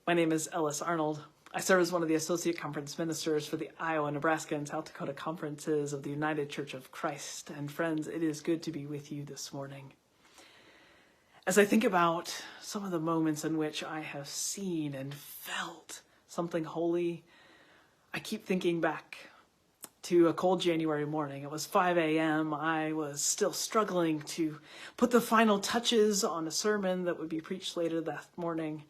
My name is Ellis Arnold. I serve as one of the Associate Conference Ministers for the Iowa, Nebraska, and South Dakota Conferences of the United Church of Christ. And friends, it is good to be with you this morning. As I think about some of the moments in which I have seen and felt something holy, I keep thinking back to a cold January morning. It was 5 a.m. I was still struggling to put the final touches on a sermon that would be preached later that morning,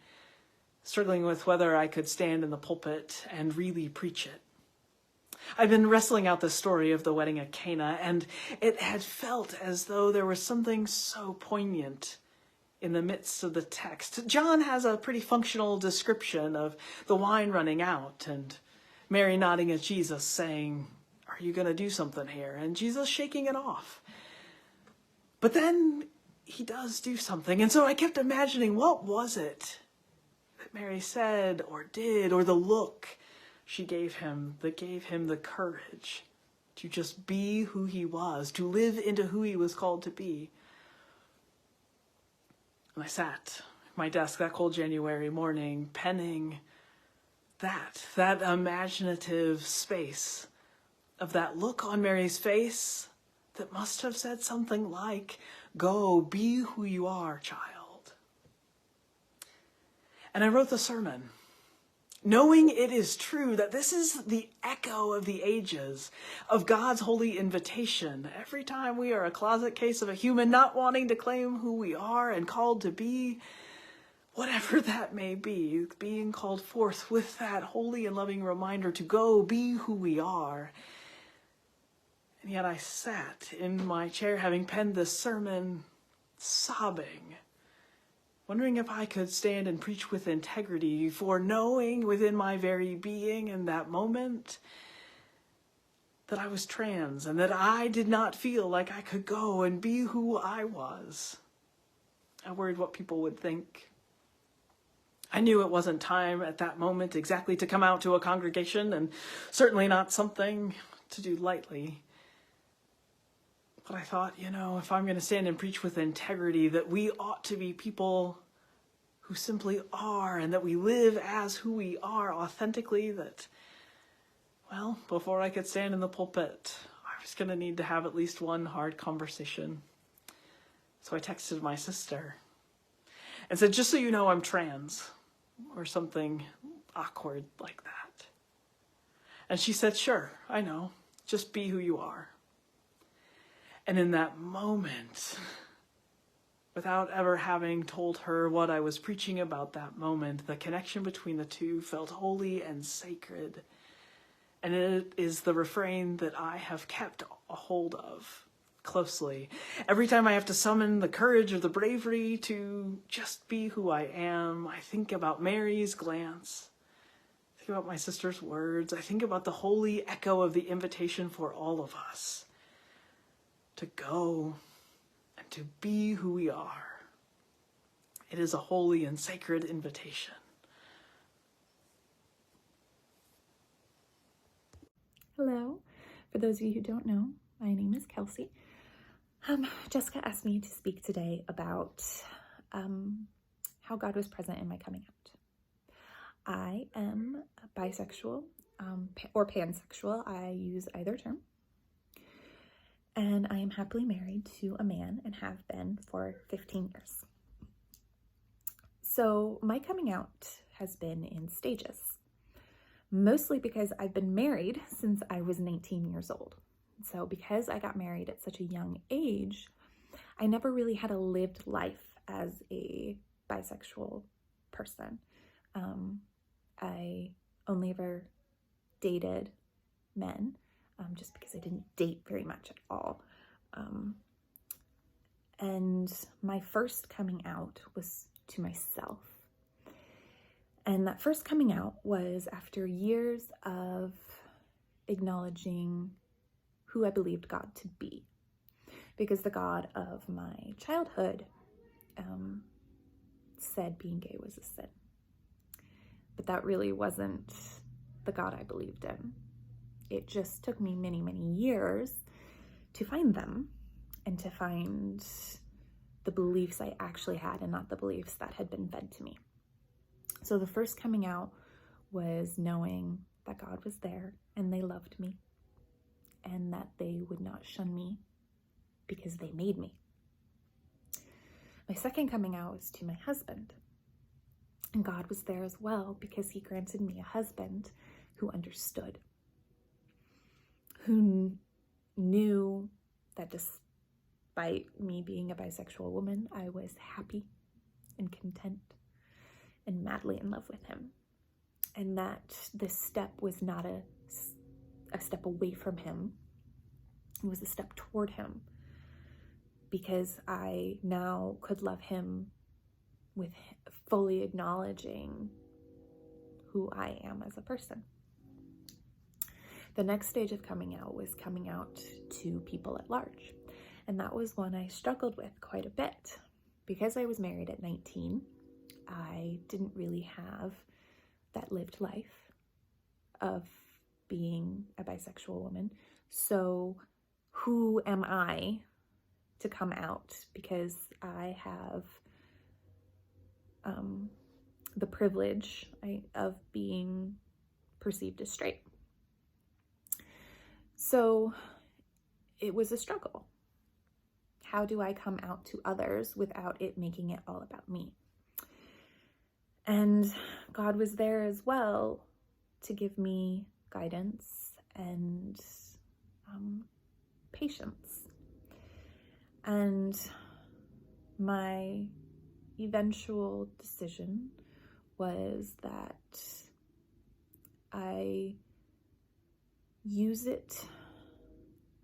struggling with whether I could stand in the pulpit and really preach it. I've been wrestling out the story of the wedding at Cana, and it had felt as though there was something so poignant in the midst of the text. John has a pretty functional description of the wine running out and Mary nodding at Jesus saying, "Are you going to do something here?" And Jesus shaking it off. But then he does do something. And so I kept imagining, what was it that Mary said or did, or the look she gave him that gave him the courage to just be who he was, to live into who he was called to be. And I sat at my desk that cold January morning, penning that imaginative space of that look on Mary's face that must have said something like, "Go, be who you are, child." And I wrote the sermon, knowing it is true that this is the echo of the ages, of God's holy invitation. Every time we are a closet case of a human not wanting to claim who we are and called to be, whatever that may be, being called forth with that holy and loving reminder to go be who we are. And yet I sat in my chair having penned this sermon, sobbing, wondering if I could stand and preach with integrity, for knowing within my very being in that moment that I was trans and that I did not feel like I could go and be who I was. I worried what people would think. I knew it wasn't time at that moment exactly to come out to a congregation, and certainly not something to do lightly. But I thought, if I'm going to stand and preach with integrity, that we ought to be people who simply are, and that we live as who we are authentically, that, before I could stand in the pulpit, I was going to need to have at least one hard conversation. So I texted my sister and said, "Just so you know, I'm trans," or something awkward like that. And she said, "Sure, I know. Just be who you are." And in that moment, without ever having told her what I was preaching about that moment, the connection between the two felt holy and sacred. And it is the refrain that I have kept a hold of closely. Every time I have to summon the courage or the bravery to just be who I am, I think about Mary's glance. I think about my sister's words. I think about the holy echo of the invitation for all of us to go and to be who we are. It is a holy and sacred invitation. Hello. For those of you who don't know, my name is Kelsey. Jessica asked me to speak today about how God was present in my coming out. I am bisexual or pansexual. I use either term. And I am happily married to a man and have been for 15 years. So my coming out has been in stages, mostly because I've been married since I was 19 years old. So because I got married at such a young age, I never really had a lived life as a bisexual person. I only ever dated men, just because I didn't date very much at all. And my first coming out was to myself. And that first coming out was after years of acknowledging who I believed God to be. Because the God of my childhood said being gay was a sin. But that really wasn't the God I believed in. It just took me many, many years to find them and to find the beliefs I actually had and not the beliefs that had been fed to me. So the first coming out was knowing that God was there and they loved me and that they would not shun me because they made me. My second coming out was to my husband. And God was there as well because he granted me a husband who understood, who knew that despite me being a bisexual woman, I was happy and content and madly in love with him. And that this step was not a step away from him. It was a step toward him, because I now could love him with fully acknowledging who I am as a person. The next stage of coming out was coming out to people at large. And that was one I struggled with quite a bit. Because I was married at 19, I didn't really have that lived life of being a bisexual woman. So who am I to come out? Because I have the privilege of being perceived as straight. So it was a struggle. How do I come out to others without it making it all about me? And God was there as well to give me guidance and patience. And my eventual decision was that I use it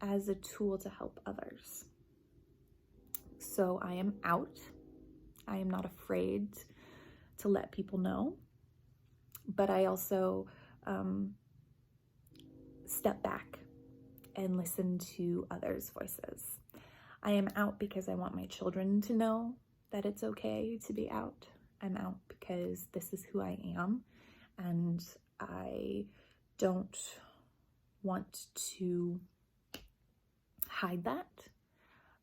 as a tool to help others. So I am out. I am not afraid to let people know, but I also step back and listen to others' voices. I am out because I want my children to know that it's okay to be out. I'm out because this is who I am, and I don't want to hide that.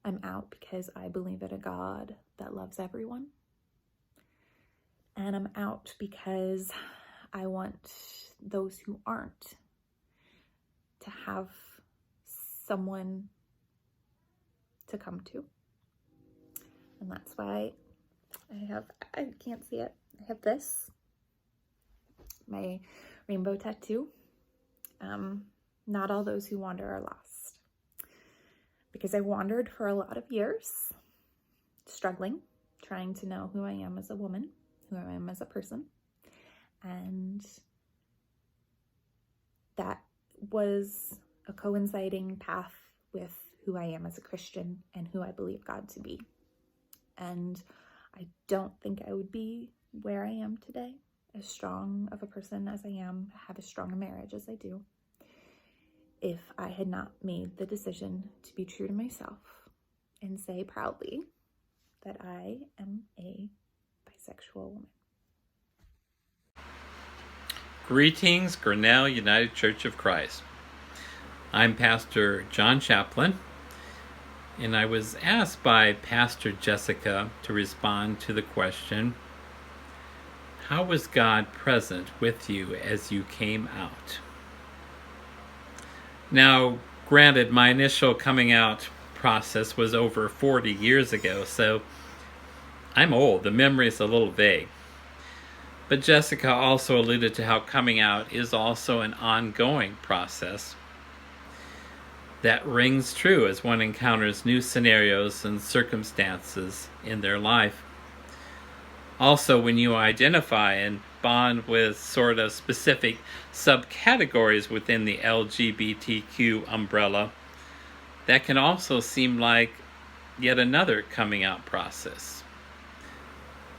I'm out because I believe in a God that loves everyone. And I'm out because I want those who aren't to have someone to come to. And that's why I can't see it. I have this, my rainbow tattoo. Not all those who wander are lost. Because I wandered for a lot of years, struggling, trying to know who I am as a woman, who I am as a person. And that was a coinciding path with who I am as a Christian and who I believe God to be. And I don't think I would be where I am today, as strong of a person as I am, have as strong a marriage as I do, if I had not made the decision to be true to myself and say proudly that I am a bisexual woman. Greetings, Grinnell United Church of Christ. I'm Pastor John Chaplin, and I was asked by Pastor Jessica to respond to the question, how was God present with you as you came out? Now, granted, my initial coming out process was over 40 years ago, so I'm old. The memory is a little vague. But Jessica also alluded to how coming out is also an ongoing process that rings true as one encounters new scenarios and circumstances in their life. Also, when you identify and bond with sort of specific subcategories within the LGBTQ umbrella, that can also seem like yet another coming out process.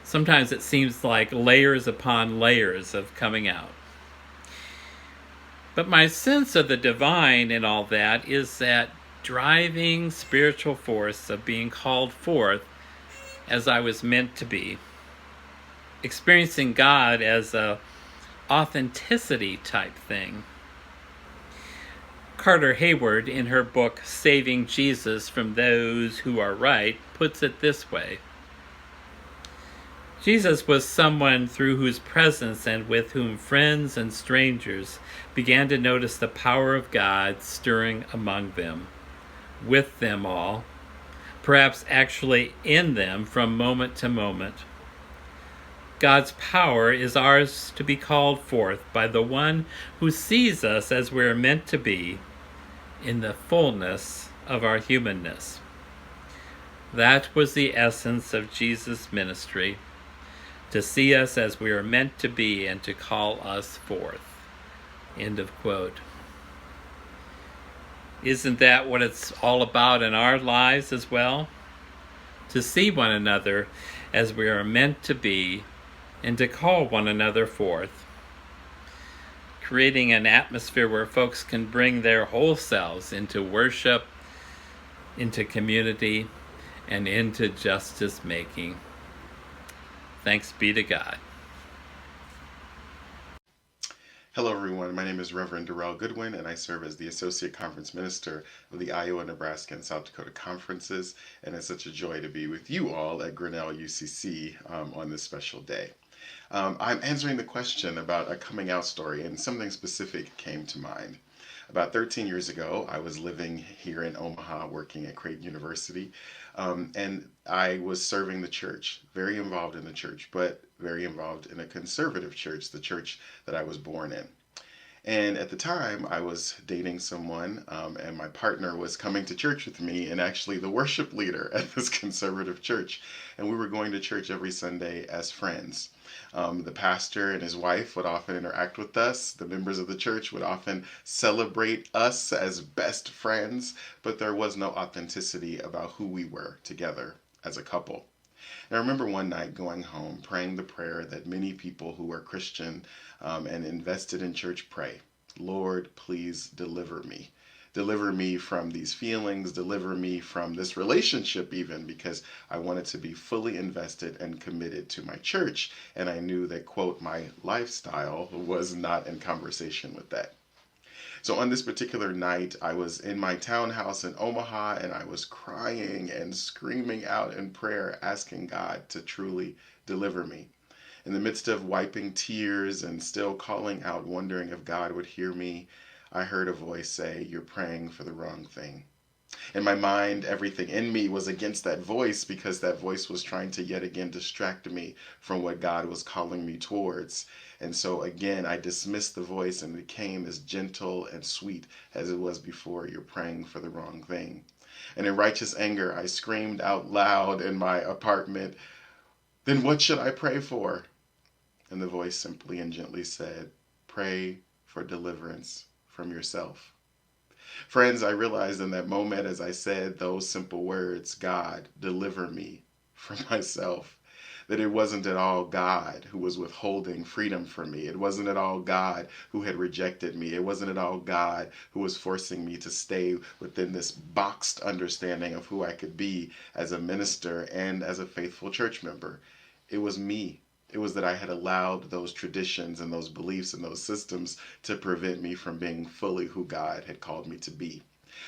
Sometimes it seems like layers upon layers of coming out. But my sense of the divine in all that is that driving spiritual force of being called forth as I was meant to be, experiencing God as a authenticity type thing. Carter Hayward, in her book Saving Jesus from Those Who Are Right, puts it this way. Jesus was someone through whose presence and with whom friends and strangers began to notice the power of God stirring among them, with them all, perhaps actually in them from moment to moment. God's power is ours to be called forth by the one who sees us as we're meant to be in the fullness of our humanness. That was the essence of Jesus' ministry, to see us as we are meant to be and to call us forth. End of quote. Isn't that what it's all about in our lives as well? To see one another as we are meant to be and to call one another forth. Creating an atmosphere where folks can bring their whole selves into worship, into community, and into justice making. Thanks be to God. Hello everyone, my name is Reverend Darrell Goodwin and I serve as the Associate Conference Minister of the Iowa, Nebraska, and South Dakota Conferences, and it's such a joy to be with you all at Grinnell UCC on this special day. I'm answering the question about a coming out story, and something specific came to mind. About 13 years ago, I was living here in Omaha working at Creighton University, and I was serving the church, very involved in the church, but very involved in a conservative church, the church that I was born in. And at the time, I was dating someone, and my partner was coming to church with me, and actually the worship leader at this conservative church. And we were going to church every Sunday as friends. The pastor and his wife would often interact with us. The members of the church would often celebrate us as best friends, but there was no authenticity about who we were together as a couple. And I remember one night going home, praying the prayer that many people who are Christian and invested in church pray. Lord, please deliver me. Deliver me from these feelings, deliver me from this relationship even, because I wanted to be fully invested and committed to my church. And I knew that, quote, my lifestyle was not in conversation with that. So on this particular night, I was in my townhouse in Omaha, and I was crying and screaming out in prayer, asking God to truly deliver me. In the midst of wiping tears and still calling out, wondering if God would hear me, I heard a voice say, "You're praying for the wrong thing." In my mind, everything in me was against that voice, because that voice was trying to yet again distract me from what God was calling me towards. And so again, I dismissed the voice and became as gentle and sweet as it was before. You're praying for the wrong thing. And in righteous anger, I screamed out loud in my apartment, "Then what should I pray for?" And the voice simply and gently said, "Pray for deliverance from yourself." Friends, I realized in that moment as I said those simple words, "God, deliver me from myself," that it wasn't at all God who was withholding freedom from me. It wasn't at all God who had rejected me. It wasn't at all God who was forcing me to stay within this boxed understanding of who I could be as a minister and as a faithful church member. It was me. It was that I had allowed those traditions and those beliefs and those systems to prevent me from being fully who God had called me to be.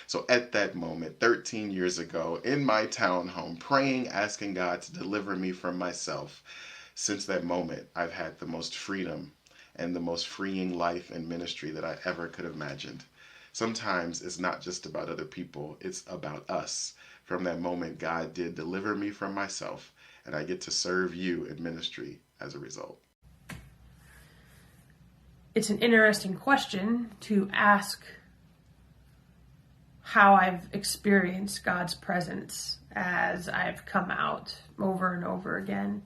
So at that moment, 13 years ago, in my townhome, praying, asking God to deliver me from myself, since that moment, I've had the most freedom and the most freeing life and ministry that I ever could have imagined. Sometimes it's not just about other people, it's about us. From that moment, God did deliver me from myself, and I get to serve you in ministry as a result. It's an interesting question to ask how I've experienced God's presence as I've come out over and over again.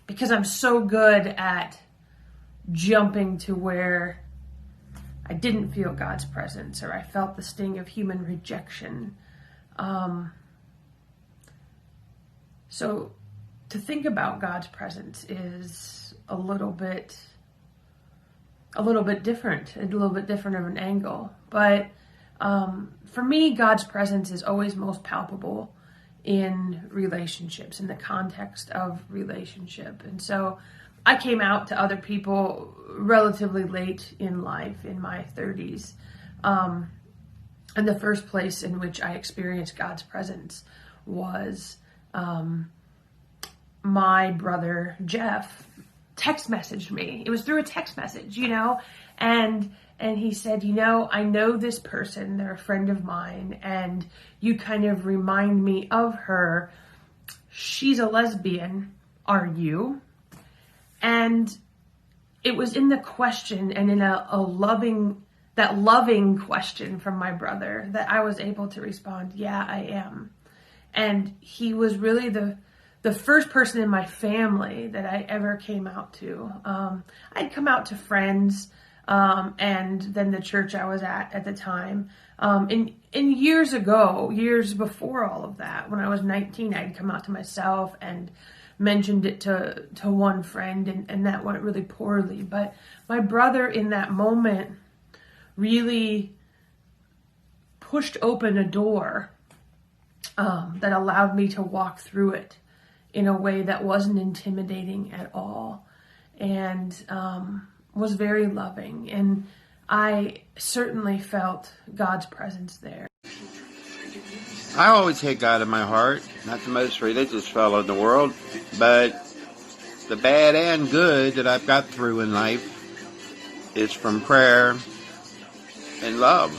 Because I'm so good at jumping to where I didn't feel God's presence, or I felt the sting of human rejection. So to think about God's presence is a little bit different, a little bit different of an angle. But for me, God's presence is always most palpable in relationships, in the context of relationship. And so I came out to other people relatively late in life, in my 30s. And the first place in which I experienced God's presence was my brother Jeff text messaged me. It was through a text message, and he said, I know this person, they're a friend of mine, and you kind of remind me of her. She's a lesbian, are you? And it was in the question and in a loving question from my brother that I was able to respond, yeah, I am. And he was really the first person in my family that I ever came out to. I'd come out to friends, and then the church I was at the time. And years before all of that, when I was 19, I'd come out to myself and mentioned it to one friend, and that went really poorly. But my brother in that moment really pushed open a door that allowed me to walk through it in a way that wasn't intimidating at all, and was very loving. And I certainly felt God's presence there. I always had God in my heart. Not the most religious fellow in the world, but the bad and good that I've got through in life is from prayer and love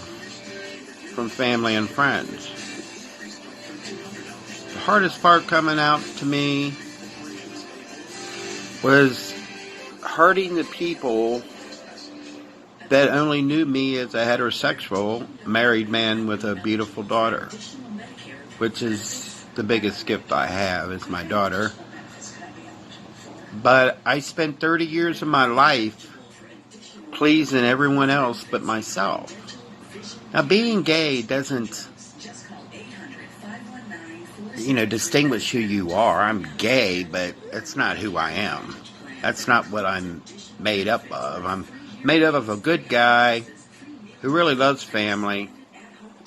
from family and friends. The hardest part coming out to me was hurting the people that only knew me as a heterosexual married man with a beautiful daughter, which is the biggest gift I have, is my daughter. But I spent 30 years of my life pleasing everyone else but myself. Now, being gay doesn't, distinguish who you are. I'm gay, but that's not who I am. That's not what I'm made up of. I'm made up of a good guy who really loves family,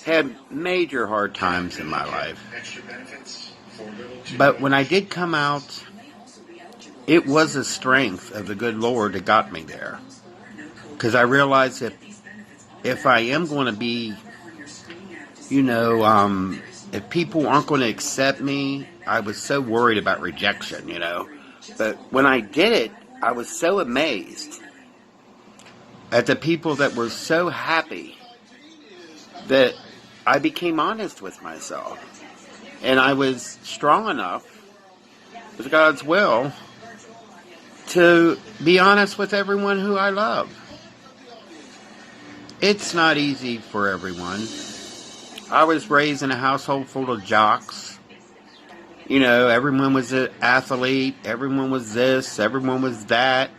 had major hard times in my life. But when I did come out, it was the strength of the good Lord that got me there. Because I realized that if I am going to be, if people aren't going to accept me, I was so worried about rejection, But when I did it, I was so amazed at the people that were so happy that I became honest with myself. And I was strong enough, with God's will, to be honest with everyone who I love. It's not easy for everyone. I was raised in a household full of jocks. Everyone was an athlete, everyone was this, everyone was that.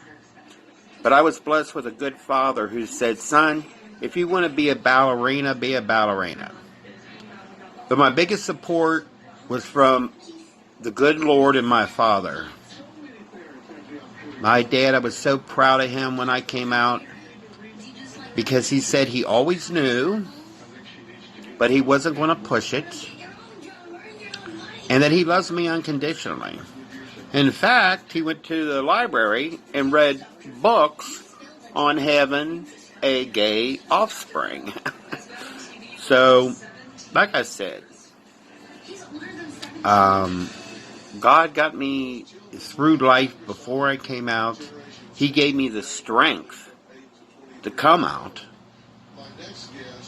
But I was blessed with a good father who said, son, if you want to be a ballerina, be a ballerina. But my biggest support was from the good Lord and my father. My dad, I was so proud of him when I came out, because he said he always knew, but he wasn't going to push it, and that he loves me unconditionally. In fact, he went to the library and read books on having a gay offspring. So, like I said, God got me through life before I came out. He gave me the strength to come out,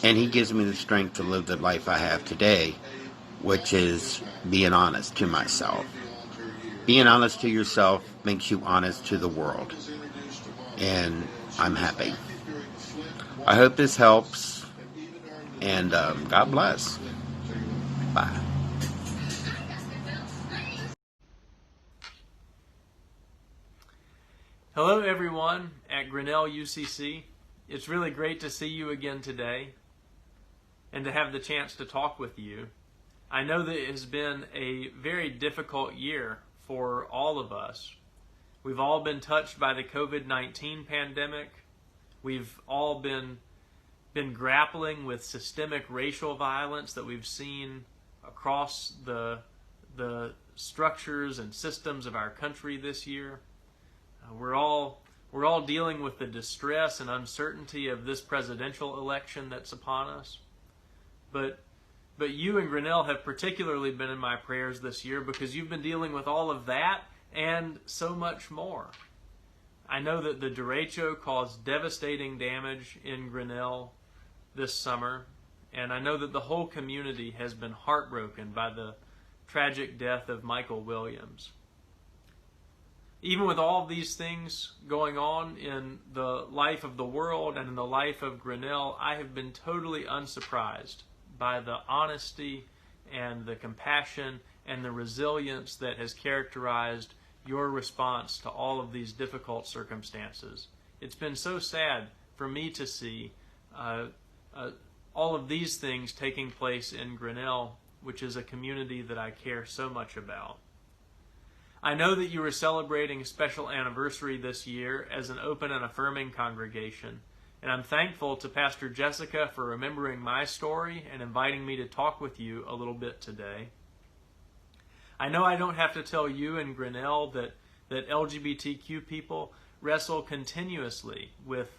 and he gives me the strength to live the life I have today, which is being honest to myself. Being honest to yourself makes you honest to the world, and I'm happy. I hope this helps, and God bless. Bye. Hello everyone at Grinnell UCC. It's really great to see you again today and to have the chance to talk with you. I know that it has been a very difficult year for all of us. We've all been touched by the COVID-19 pandemic. We've all been grappling with systemic racial violence that we've seen across the structures and systems of our country this year. We're all dealing with the distress and uncertainty of this presidential election that's upon us. But you and Grinnell have particularly been in my prayers this year because you've been dealing with all of that and so much more. I know that the derecho caused devastating damage in Grinnell this summer, and I know that the whole community has been heartbroken by the tragic death of Michael Williams. Even with all these things going on in the life of the world and in the life of Grinnell, I have been totally unsurprised by the honesty and the compassion and the resilience that has characterized your response to all of these difficult circumstances. It's been so sad for me to see all of these things taking place in Grinnell, which is a community that I care so much about. I know that you are celebrating a special anniversary this year as an open and affirming congregation, and I'm thankful to Pastor Jessica for remembering my story and inviting me to talk with you a little bit today. I know I don't have to tell you in Grinnell that LGBTQ people wrestle continuously with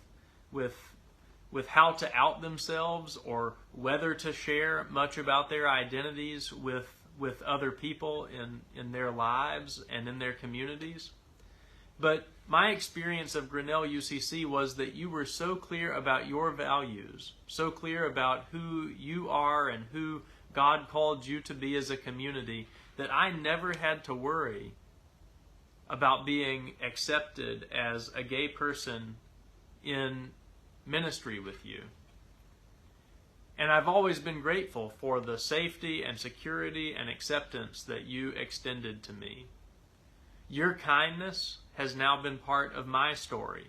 how to out themselves or whether to share much about their identities with other people in their lives and in their communities. But my experience of Grinnell UCC was that you were so clear about your values, so clear about who you are and who God called you to be as a community, that I never had to worry about being accepted as a gay person in ministry with you. And I've always been grateful for the safety and security and acceptance that you extended to me. Your kindness has now been part of my story,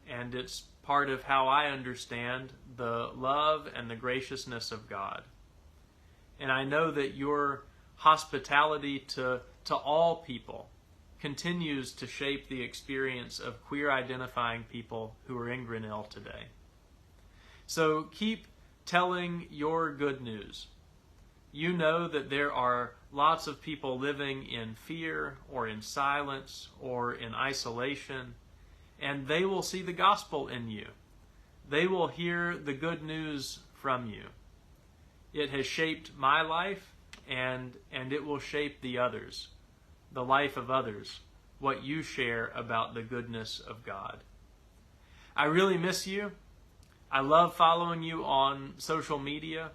and it's part of how I understand the love and the graciousness of God. And I know that your hospitality to all people continues to shape the experience of queer identifying people who are in Grinnell today. So keep telling your good news. You know that there are lots of people living in fear or in silence or in isolation, and they will see the gospel in you. They will hear the good news from you. It has shaped my life, and it will shape the life of others, what you share about the goodness of God. I really miss you. I love following you on social media.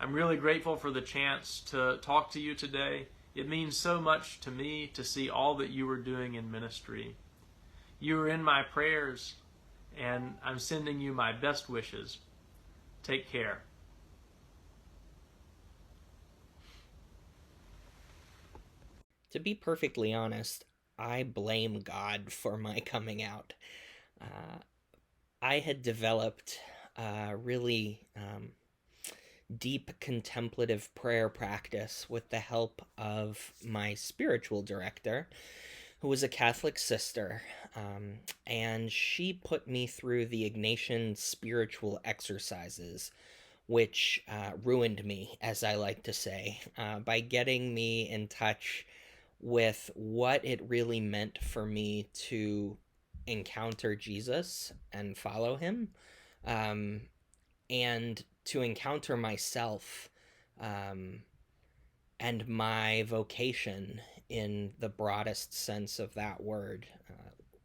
I'm really grateful for the chance to talk to you today. It means so much to me to see all that you are doing in ministry. You are in my prayers, and I'm sending you my best wishes. Take care. To be perfectly honest, I blame God for my coming out. I had developed a really deep contemplative prayer practice with the help of my spiritual director, who was a Catholic sister, and she put me through the Ignatian spiritual exercises, which ruined me, as I like to say, by getting me in touch with what it really meant for me to encounter Jesus and follow him, and to encounter myself and my vocation in the broadest sense of that word,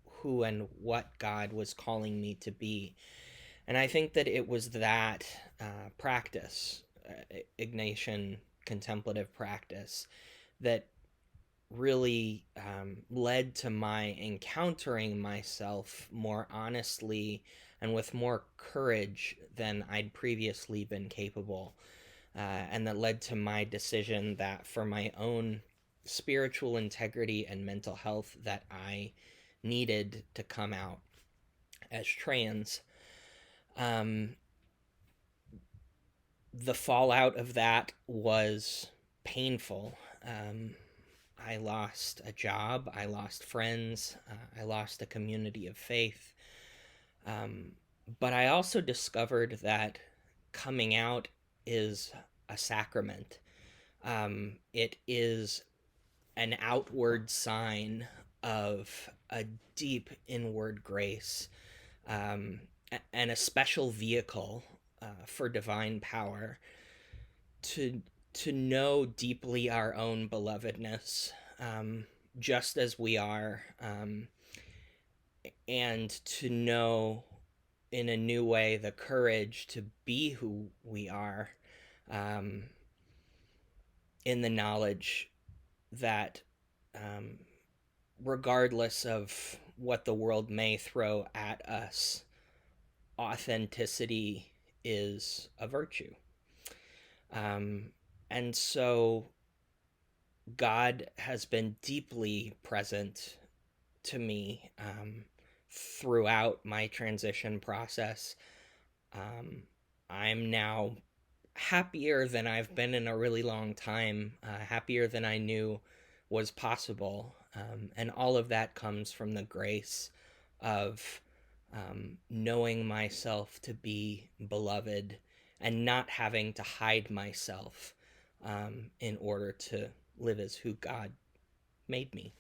who and what God was calling me to be. And I think that it was that practice, Ignatian contemplative practice, that really led to my encountering myself more honestly and with more courage than I'd previously been capable. And that led to my decision that for my own spiritual integrity and mental health that I needed to come out as trans. The fallout of that was painful. I lost a job, I lost friends, I lost a community of faith. But I also discovered that coming out is a sacrament. It is an outward sign of a deep inward grace, and a special vehicle for divine power to know deeply our own belovedness, just as we are, and to know in a new way the courage to be who we are, in the knowledge that regardless of what the world may throw at us, authenticity is a virtue. And so God has been deeply present to me throughout my transition process. I'm now happier than I've been in a really long time, happier than I knew was possible. And all of that comes from the grace of knowing myself to be beloved and not having to hide myself in order to live as who God made me.